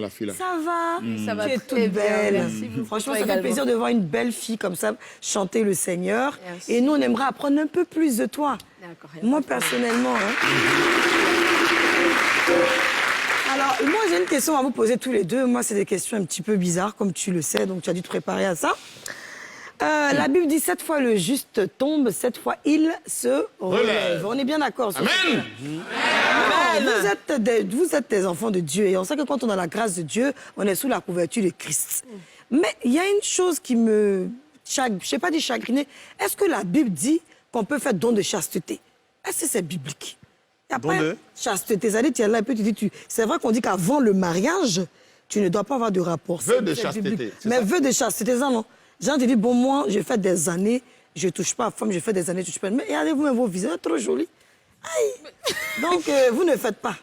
La fille là. Ça va, Ça va tu es très toute bien, belle. merci beaucoup. Franchement, Toi ça fait également. plaisir de voir une belle fille comme ça chanter le Seigneur. Merci. Et nous, on aimerait apprendre un peu plus de toi. D'accord. Moi, personnellement. Alors, moi, j'ai une question à vous poser tous les deux. Moi, c'est des questions un petit peu bizarres, comme tu le sais, donc tu as dû te préparer à ça. La Bible dit 7 fois le juste tombe, 7 fois il se relève. On est bien d'accord sur ça. Amen. Vous êtes des enfants de Dieu et on sait que quand on a la grâce de Dieu, on est sous la couverture de Christ. Mais il y a une chose qui me... je ne sais pas dire chagriner. Est-ce que la Bible dit qu'on peut faire don de chasteté? Est-ce que c'est biblique? Il y a Don pas de chasteté. C'est-à-dire, tu es là et puis tu dis... C'est vrai qu'on dit qu'avant le mariage, tu ne dois pas avoir de rapport. Vœu de C'est chasteté, biblique. c'est Mais ça? vœu de chasteté, ça non. Jean te dit, bon, moi, j'ai fait des années, je ne touche pas à femme, j'ai fait des années, je ne touche pas. Mais regardez-vous même vos visages, trop jolis. Aïe. Donc, vous ne faites pas.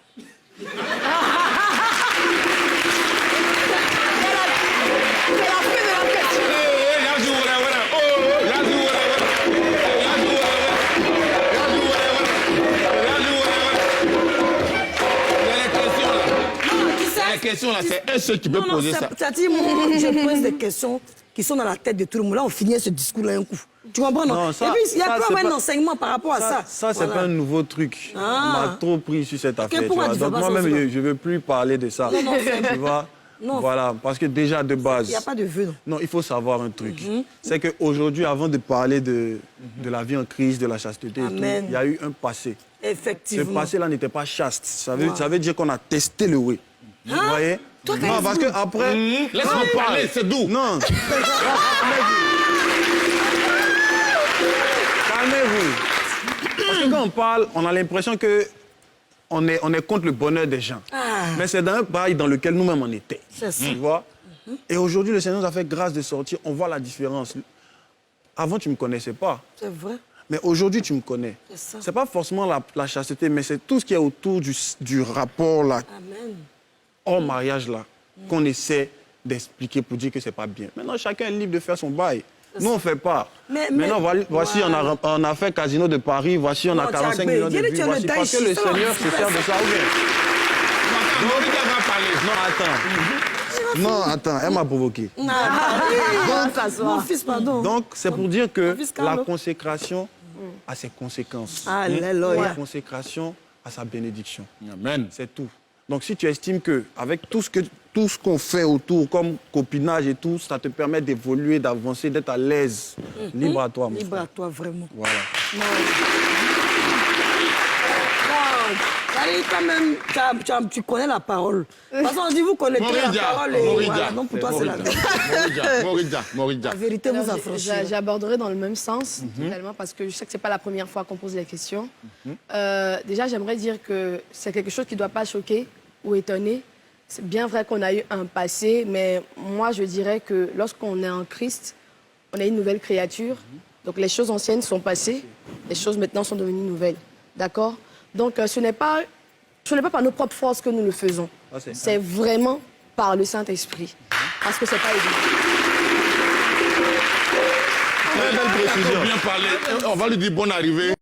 La question là, c'est un seul qui peut poser ça. C'est-à-dire, moi, je pose des questions qui sont dans la tête de tout le monde. Là, on finit ce discours-là un coup. Tu comprends, non? Non, ça- et puis, il y a ça, pas c'est mal pas- d'enseignements par rapport à ça. Ça, c'est Voilà. pas un nouveau truc. On m'a trop pris sur cette affaire. pourquoi tu tu vois. fais Donc pas ça moi-même, aussi, je ne veux plus parler de ça. Non, c'est- Tu vois. Non. Voilà, parce que déjà de base... Il n'y a pas de vœu, non? Non, il faut savoir un truc. C'est qu'aujourd'hui, avant de parler de la vie en crise, de la chasteté, et tout, Amen. il y a eu un passé. Ce Effectivement. passé-là n'était pas chaste. Ça veut dire qu'on a testé le oui. Vous voyez? Toi, Non, parce que après... Laisse-moi parler, c'est doux. Non. Calmez-vous. Parce que quand on parle, on a l'impression que on est contre le bonheur des gens. Mais c'est dans un bail dans lequel nous-mêmes on était. C'est ça. Tu vois? Et aujourd'hui, le Seigneur nous a fait grâce de sortir. On voit la différence. Avant, tu ne me connaissais pas. C'est vrai. Mais aujourd'hui, tu me connais. C'est ça. C'est pas forcément la chasteté, mais c'est tout ce qui est autour du rapport là, Amen. hors mariage là, qu'on essaie d'expliquer pour dire que c'est pas bien. Maintenant, chacun est libre de faire son bail. Nous, on ne fait pas. Mais- Maintenant, voici, voilà. on a fait Casino de Paris, voici, on a Non, 45 Tiago, millions de dis-le, vues, tu as le voici, parce que le Daesh, ça va, Seigneur c'est se sert de ça. Ou bien... Morida va parler. Non, attends, elle m'a provoqué. Mon fils, pardon. Donc, c'est pour dire que Mon fils Carlo. la consécration a ses conséquences. Alléluia. La consécration a sa bénédiction. Amen. C'est tout. Donc, si tu estimes que avec tout ce qu'on fait autour, comme copinage et tout, ça te permet d'évoluer, d'avancer, d'être à l'aise, libre à toi, mon Libre frère. à toi, vraiment. Voilà. Allez, quand même, tu connais la parole. De toute façon, on dit vous connaissez la Morida, parole. Et Morida. voilà, donc pour toi, c'est la vérité. Morida. La vérité vous affranchit. J'aborderai dans le même sens, totalement, parce que je sais que ce n'est pas la première fois qu'on pose les questions. Déjà, j'aimerais dire que c'est quelque chose qui ne doit pas choquer ou étonner. C'est bien vrai qu'on a eu un passé, mais moi, je dirais que lorsqu'on est en Christ, on est une nouvelle créature. Donc, les choses anciennes sont passées, les choses maintenant sont devenues nouvelles. D'accord? Donc, ce n'est pas par nos propres forces que nous le faisons. Ah, c'est- C'est vraiment par le Saint-Esprit. Parce que ce n'est pas évident. Très belle Il précision. faut bien parler. On va lui dire bonne arrivée.